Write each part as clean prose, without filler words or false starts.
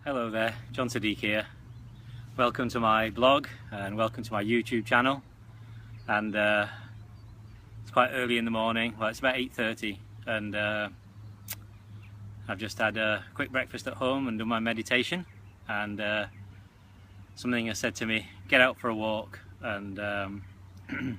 Hello there, John Siddique here. Welcome to my blog and welcome to my YouTube channel. And it's quite early in the morning. Well, it's about 8:30, and I've just had a quick breakfast at home and done my meditation. And something has said to me, get out for a walk. And so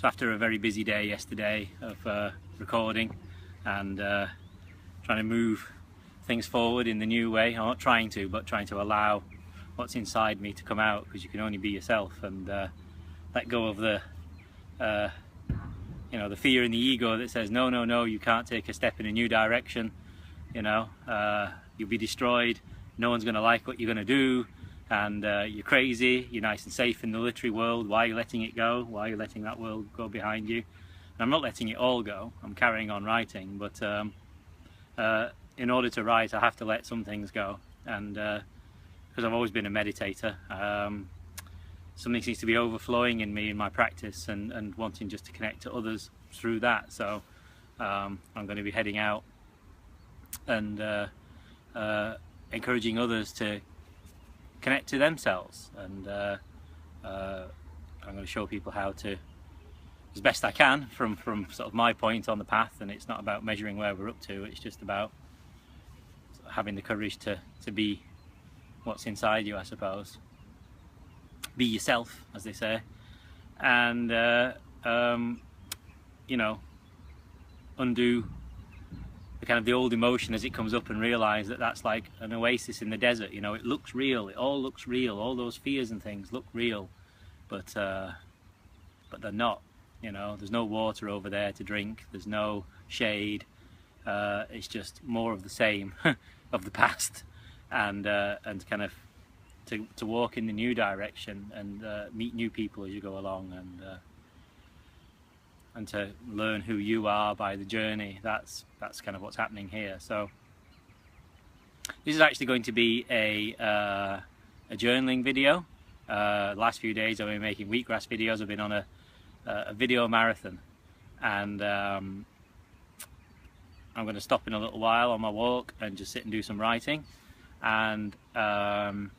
after a very busy day yesterday of recording and trying to move things forward in the new way, I'm not trying to, but trying to allow what's inside me to come out, because you can only be yourself, and let go of the the fear and the ego that says no, you can't take a step in a new direction, you'll be destroyed, no one's going to like what you're going to do, and you're crazy, you're nice and safe in the literary world, why are you letting it go, why are you letting that world go behind you? And I'm not letting it all go, I'm carrying on writing, but in order to write I have to let some things go, and because I've always been a meditator, something seems to be overflowing in me in my practice, and wanting just to connect to others through that. So I'm going to be heading out and encouraging others to connect to themselves, and I'm going to show people how to, as best I can, from sort of my point on the path. And it's not about measuring where we're up to, it's just about having the courage to be what's inside you, I suppose. Be yourself, as they say, and undo the kind of the old emotion as it comes up, and realise that that's like an oasis in the desert. It looks real, it all looks real, all those fears and things look real, but they're not. There's no water over there to drink, there's no shade, it's just more of the same of the past, and kind of to walk in the new direction, and meet new people as you go along, and to learn who you are by the journey. That's kind of what's happening here. So this is actually going to be a journaling video. The last few days I've been making wheatgrass videos. I've been on a video marathon, and I'm going to stop in a little while on my walk and just sit and do some writing. And but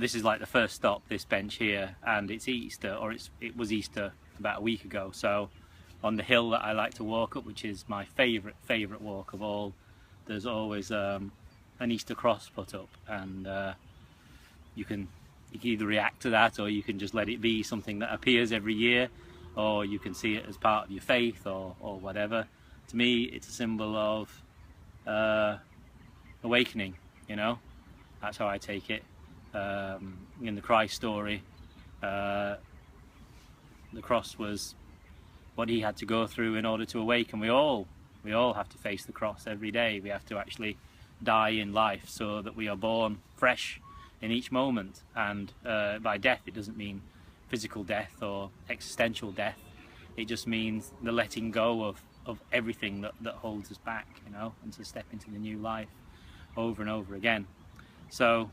this is like the first stop, this bench here, and it's Easter, or it was Easter about a week ago. So on the hill that I like to walk up, which is my favourite walk of all, there's always an Easter cross put up, and you can either react to that, or you can just let it be something that appears every year, or you can see it as part of your faith, or whatever. To me, it's a symbol of awakening. That's how I take it. In the Christ story, the cross was what he had to go through in order to awaken. We all have to face the cross every day. We have to actually die in life so that we are born fresh in each moment. And by death, it doesn't mean physical death or existential death. It just means the letting go of everything that holds us back, and to step into the new life over and over again. So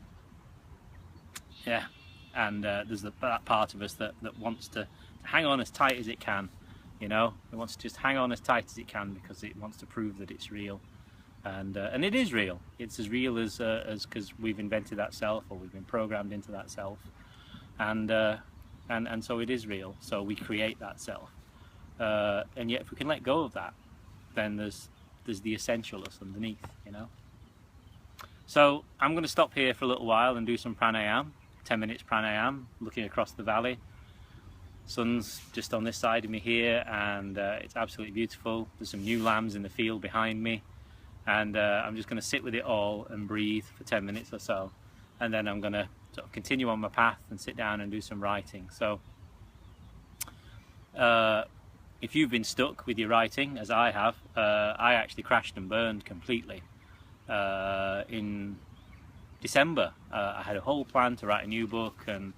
yeah, and there's that part of us that wants to hang on as tight as it can, it wants to just hang on as tight as it can, because it wants to prove that it's real, and it is real. It's as real as because we've invented that self, or we've been programmed into that self, and so it is real. So we create that self, and yet if we can let go of that, then there's the essentialness underneath, So I'm going to stop here for a little while and do some pranayam, 10 minutes pranayam, looking across the valley. Sun's just on this side of me here, and it's absolutely beautiful. There's some new lambs in the field behind me, and I'm just going to sit with it all and breathe for 10 minutes or so, and then I'm going to sort of continue on my path and sit down and do some writing. So if you've been stuck with your writing, as I have, I actually crashed and burned completely. In December, I had a whole plan to write a new book, and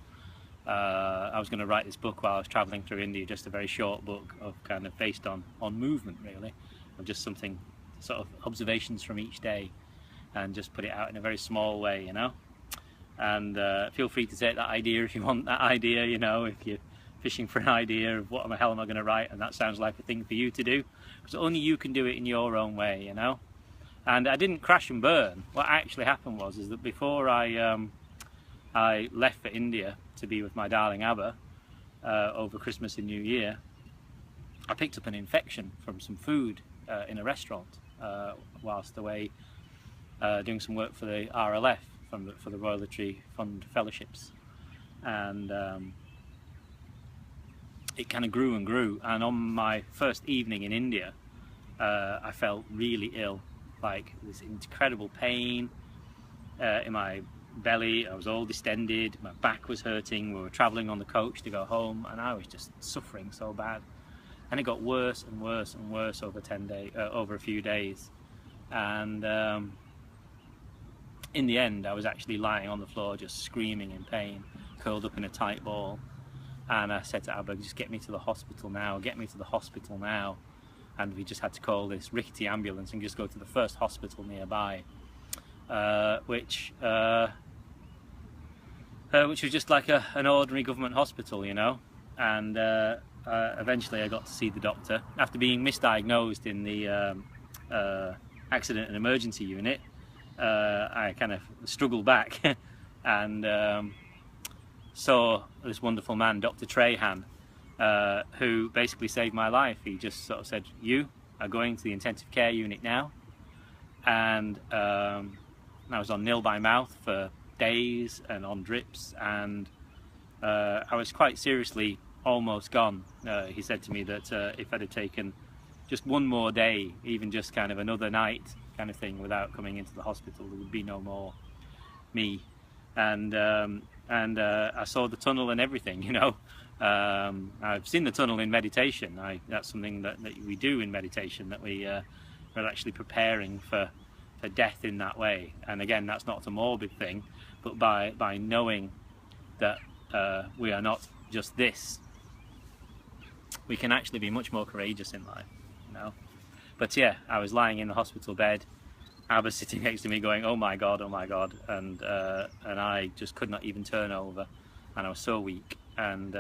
I was going to write this book while I was travelling through India, just a very short book of kind of based on movement, really, of just something, sort of observations from each day, and just put it out in a very small way, and feel free to take that idea if you want that idea, if you're fishing for an idea of what the hell am I going to write, and that sounds like a thing for you to do, because only you can do it in your own way, And I didn't crash and burn. What actually happened was is that before I left for India to be with my darling Abba over Christmas and New Year, I picked up an infection from some food in a restaurant whilst away doing some work for the RLF, for the Royal Literary Fund Fellowships. And it kind of grew and grew, and on my first evening in India I felt really ill, like this incredible pain in my belly. I was all distended, my back was hurting. We were travelling on the coach to go home, and I was just suffering so bad, and it got worse and worse and worse over over a few days. And in the end I was actually lying on the floor just screaming in pain, curled up in a tight ball. And I said to Abba, just get me to the hospital now, get me to the hospital now. And we just had to call this rickety ambulance and just go to the first hospital nearby, which was just like an ordinary government hospital, you know. And eventually I got to see the doctor. After being misdiagnosed in the accident and emergency unit, I kind of struggled back and saw this wonderful man, Dr. Trahan, who basically saved my life. He just sort of said, you are going to the intensive care unit now. And I was on nil by mouth for days and on drips, and I was quite seriously almost gone. He said to me that if I'd have taken just one more day, even just kind of another night kind of thing, without coming into the hospital, there would be no more me. And I saw the tunnel and everything, you know. I've seen the tunnel in meditation. That's something that we do in meditation, that we're actually preparing for death in that way. And again, that's not a morbid thing, but by knowing that we are not just this, we can actually be much more courageous in life, you know. But yeah, I was lying in the hospital bed, Abba sitting next to me going, oh my God, and I just could not even turn over, and I was so weak. And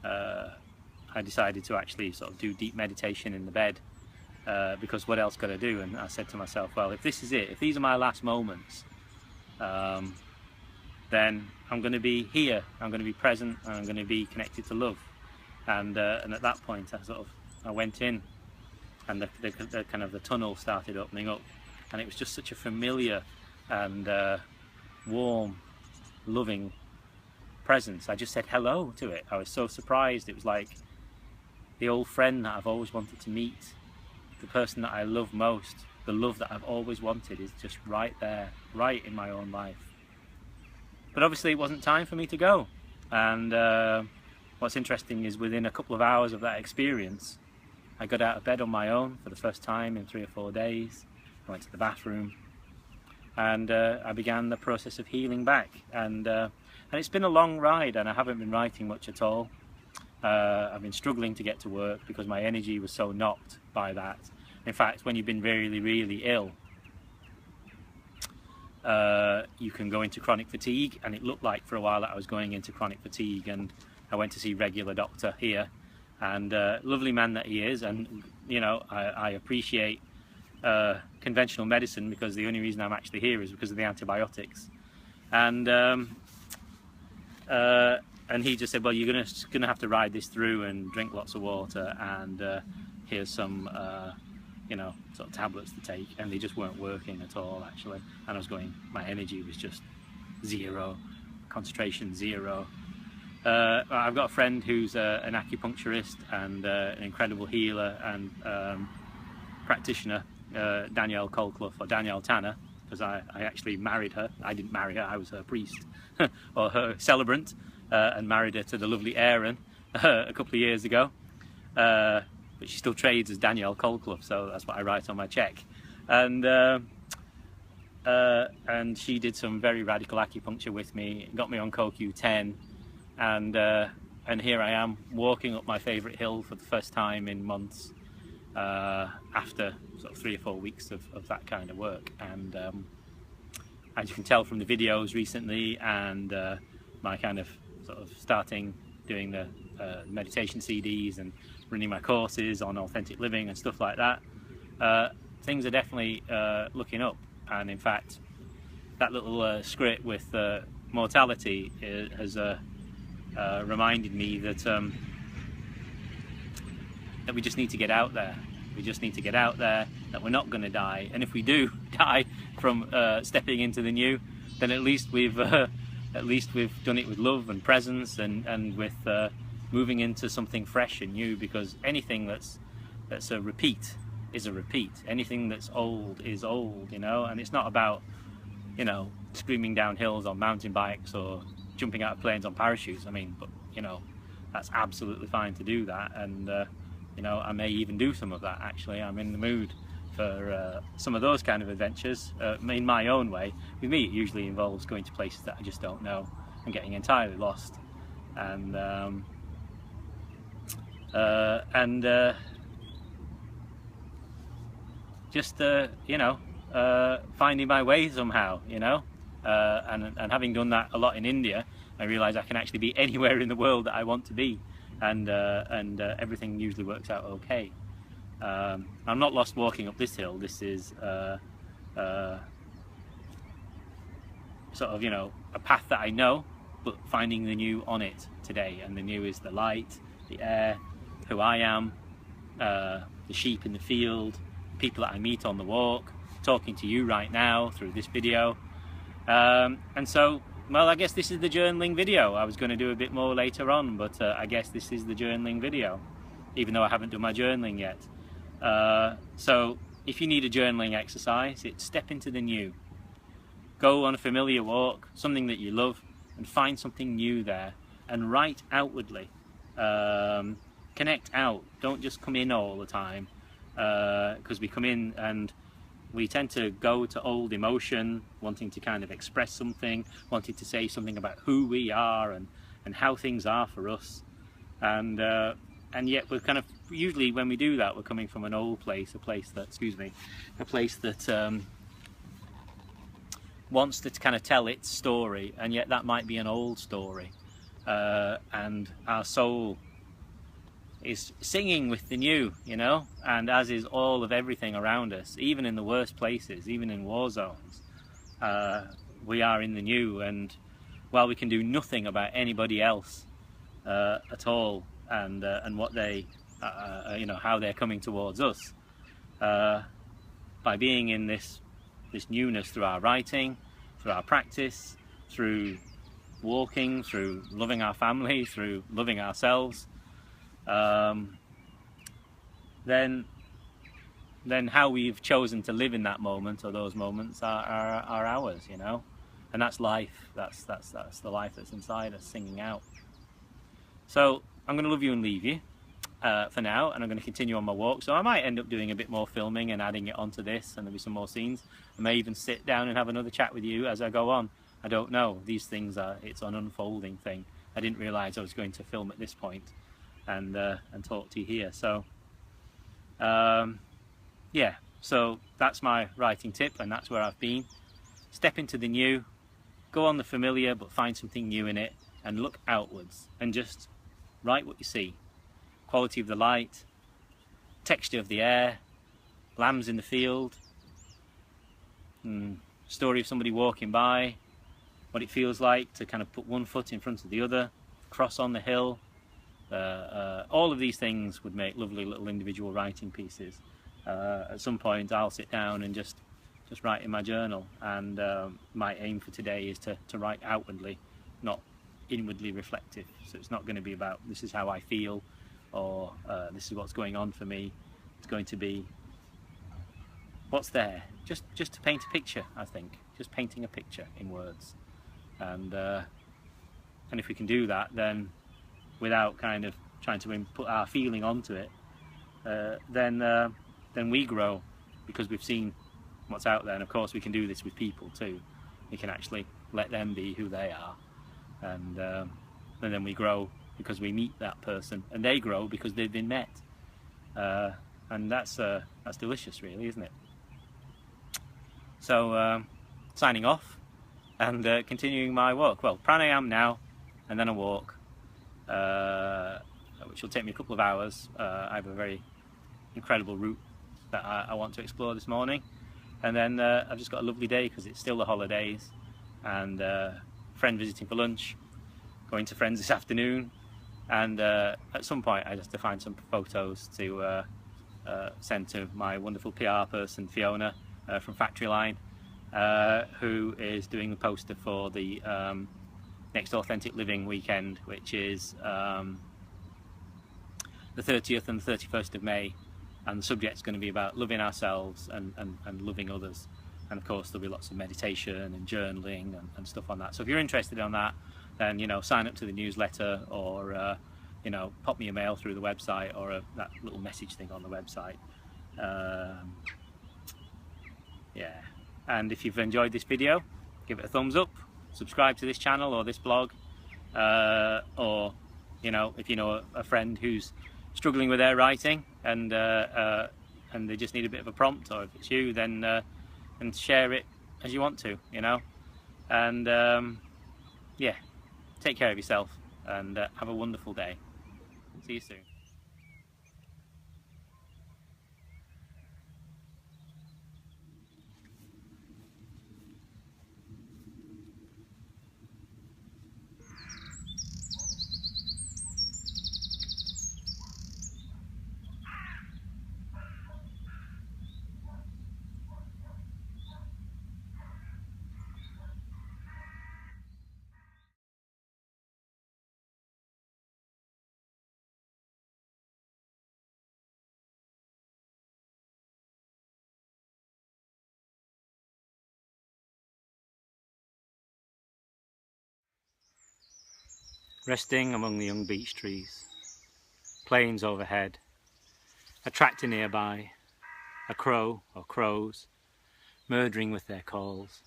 I decided to actually sort of do deep meditation in the bed, because what else could I do? And I said to myself, well, if this is it, if these are my last moments, then I'm going to be here, I'm going to be present, and I'm going to be connected to love. And at that point I went in, and the kind of the tunnel started opening up, and it was just such a familiar and warm, loving presence. I just said hello to it. I was so surprised. It was like the old friend that I've always wanted to meet, the person that I love most, the love that I've always wanted is just right there, right in my own life. But obviously it wasn't time for me to go. And what's interesting is within a couple of hours of that experience, I got out of bed on my own for the first time in 3 or 4 days. I went to the bathroom, and I began the process of healing back. And it's been a long ride, and I haven't been writing much at all. I've been struggling to get to work because my energy was so knocked by that. In fact, when you've been really, really ill, you can go into chronic fatigue, and it looked like for a while that I was going into chronic fatigue. And I went to see regular doctor here, and lovely man that he is, and you know, I appreciate conventional medicine, because the only reason I'm actually here is because of the antibiotics. And he just said, well, you're gonna have to ride this through and drink lots of water, and here's some you know, sort of tablets to take. And they just weren't working at all, actually. And I was going, my energy was just zero, concentration zero. I've got a friend who's an acupuncturist and an incredible healer and practitioner, Danielle Colclough, or Danielle Tanner, because I actually married her. I didn't marry her, I was her priest or her celebrant, and married her to the lovely Aaron a couple of years ago. But she still trades as Danielle Colclough, so that's what I write on my check. And she did some very radical acupuncture with me, got me on CoQ10, and here I am walking up my favourite hill for the first time in months, after sort of 3 or 4 weeks of that kind of work. And as you can tell from the videos recently, and my kind of sort of starting doing the meditation CDs and running my courses on authentic living and stuff like that, things are definitely looking up. And in fact, that little script with mortality has reminded me that that we just need to get out there. We just need to get out there, that we're not going to die, and if we do die from stepping into the new, then at least we've done it with love and presence, and with moving into something fresh and new. Because anything that's a repeat is a repeat. Anything that's old is old, you know. And it's not about, you know, screaming down hills on mountain bikes or jumping out of planes on parachutes. I mean, but you know, that's absolutely fine to do that, and you know, I may even do some of that. Actually, I'm in the mood for some of those kind of adventures in my own way. With me, it usually involves going to places that I just don't know and getting entirely lost, and just you know, finding my way somehow, you know. And having done that a lot in India, I realise I can actually be anywhere in the world that I want to be, and everything usually works out okay. I'm not lost walking up this hill. This is sort of, you know, a path that I know, but finding the new on it today. And the new is the light, the air, who I am, the sheep in the field, people that I meet on the walk, talking to you right now through this video. And so, well, I guess this is the journaling video. I was going to do a bit more later on, but I guess this is the journaling video, even though I haven't done my journaling yet. So if you need a journaling exercise, it's step into the new. Go on a familiar walk, something that you love, and find something new there, and write outwardly. Connect out. Don't just come in all the time, because we come in and we tend to go to old emotion, wanting to kind of express something, wanting to say something about who we are and how things are for us. And yet we're kind of, usually when we do that, we're coming from an old place, a place that, wants to kind of tell its story, and yet that might be an old story. And our soul is singing with the new, you know, and as is all of everything around us, even in the worst places, even in war zones, we are in the new. And while we can do nothing about anybody else at all, and what they, you know, how they're coming towards us, by being in this newness through our writing, through our practice, through walking, through loving our family, through loving ourselves, then how we've chosen to live in that moment, or those moments, are ours, you know. And that's life. That's the life that's inside us, singing out. So I'm going to love you and leave you for now, and I'm going to continue on my walk. So I might end up doing a bit more filming and adding it onto this, and there'll be some more scenes. I may even sit down and have another chat with you as I go on. I don't know. These things it's an unfolding thing. I didn't realise I was going to film at this point and talk to you here. So yeah, so that's my writing tip, and that's where I've been. Step into the new, go on the familiar, but find something new in it, and look outwards and just write what you see. Quality of the light, texture of the air, lambs in the field, story of somebody walking by, what it feels like to kind of put one foot in front of the other, cross on the hill. All of these things would make lovely little individual writing pieces. At some point I'll sit down and just write in my journal, and my aim for today is to write outwardly, not inwardly reflective. So it's not going to be about this is how I feel, or this is what's going on for me. It's going to be what's there, just to paint a picture. I think just painting a picture in words, and if we can do that, then without kind of trying to put our feeling onto it, then we grow, because we've seen what's out there. And of course we can do this with people too. We can actually let them be who they are, and then we grow because we meet that person, and they grow because they've been met, and that's delicious, really, isn't it? So signing off and continuing my walk. Well, pranayam now, and then a walk, which will take me a couple of hours. I have a very incredible route that I want to explore this morning, and then I've just got a lovely day because it's still the holidays, and friend visiting for lunch, going to friends this afternoon, and at some point I just have to find some photos to send to my wonderful PR person Fiona from Factory Line, who is doing the poster for the next Authentic Living weekend, which is the 30th and the 31st of May, and the subject's going to be about loving ourselves and loving others, and of course there'll be lots of meditation and journaling and stuff on that. So if you're interested in that, then, you know, sign up to the newsletter, or you know, pop me a mail through the website, or that little message thing on the website. Yeah, and if you've enjoyed this video, give it a thumbs up, subscribe to this channel or this blog, or, you know, if you know a friend who's struggling with their writing and they just need a bit of a prompt, or if it's you, then and share it as you want to, you know. And yeah, take care of yourself and have a wonderful day. See you soon. Resting among the young beech trees, planes overhead, a tractor nearby, a crow or crows murdering with their calls.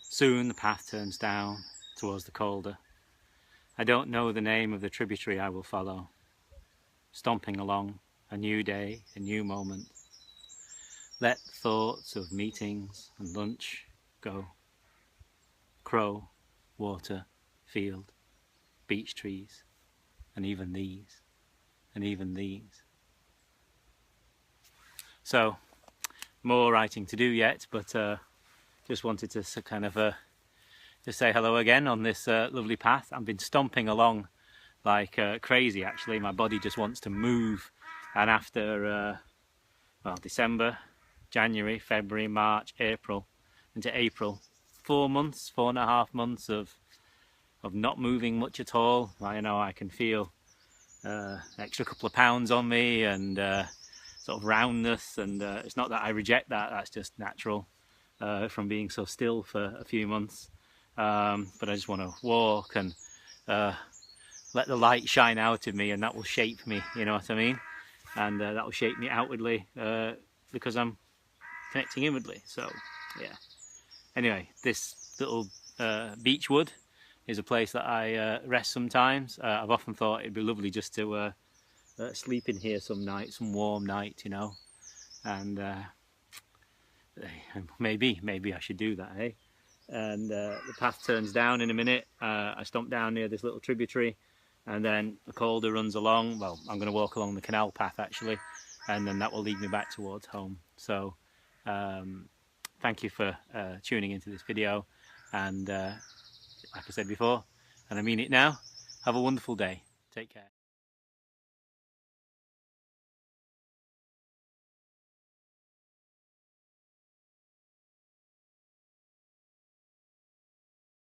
Soon the path turns down towards the Calder. I don't know the name of the tributary I will follow, stomping along, a new day, a new moment. Let thoughts of meetings and lunch go. Crow, water, field, beech trees, and even these, and even these. So, more writing to do yet, but just wanted to kind of just say hello again on this lovely path. I've been stomping along like crazy actually. My body just wants to move, and after well, December, January, February, March, April, into April, 4.5 months of not moving much at all. I know I can feel extra couple of pounds on me, and sort of roundness, and it's not that I reject that, that's just natural from being so still for a few months, but I just want to walk and let the light shine out of me, and that will shape me, you know what I mean, and that will shape me outwardly because I'm connecting inwardly. So yeah, anyway, this little beech wood is a place that I rest sometimes. I've often thought it'd be lovely just to sleep in here some night, some warm night, you know, and maybe I should do that, eh? And the path turns down in a minute. I stomp down near this little tributary, and then the Calder runs along. Well, I'm going to walk along the canal path actually, and then that will lead me back towards home. So thank you for tuning into this video, and like I said before, and I mean it now, have a wonderful day. Take care.